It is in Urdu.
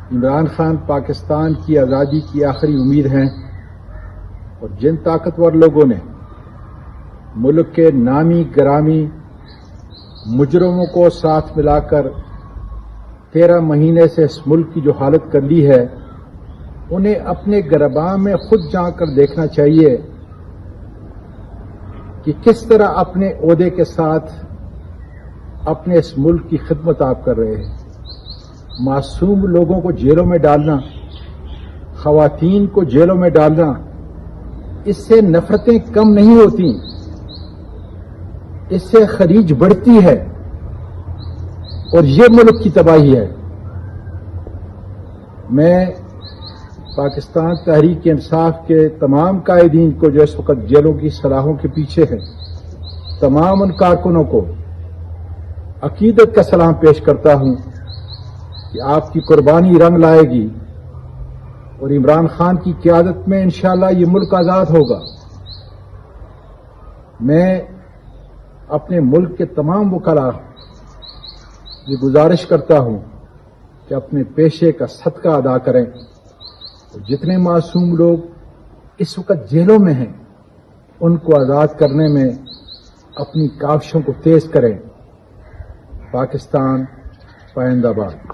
عمران خان پاکستان کی آزادی کی آخری امید ہیں اور جن طاقتور لوگوں نے ملک کے نامی گرامی مجرموں کو ساتھ ملا کر 13 مہینے سے اس ملک کی جو حالت کر لی ہے، انہیں اپنے گرباں میں خود جا کر دیکھنا چاہیے کہ کس طرح اپنے عہدے کے ساتھ اپنے اس ملک کی خدمت آپ کر رہے ہیں۔ معصوم لوگوں کو جیلوں میں ڈالنا، خواتین کو جیلوں میں ڈالنا، اس سے نفرتیں کم نہیں ہوتی، اس سے خلیج بڑھتی ہے اور یہ ملک کی تباہی ہے۔ میں پاکستان تحریک انصاف کے تمام قائدین کو جو اس وقت جیلوں کی سلاخوں کے پیچھے ہیں، تمام ان کارکنوں کو عقیدت کا سلام پیش کرتا ہوں کہ آپ کی قربانی رنگ لائے گی اور عمران خان کی قیادت میں انشاءاللہ یہ ملک آزاد ہوگا۔ میں اپنے ملک کے تمام وکلاء یہ گزارش کرتا ہوں کہ اپنے پیشے کا صدقہ ادا کریں اور جتنے معصوم لوگ اس وقت جیلوں میں ہیں ان کو آزاد کرنے میں اپنی کاوشوں کو تیز کریں۔ پاکستان پائندہ باد۔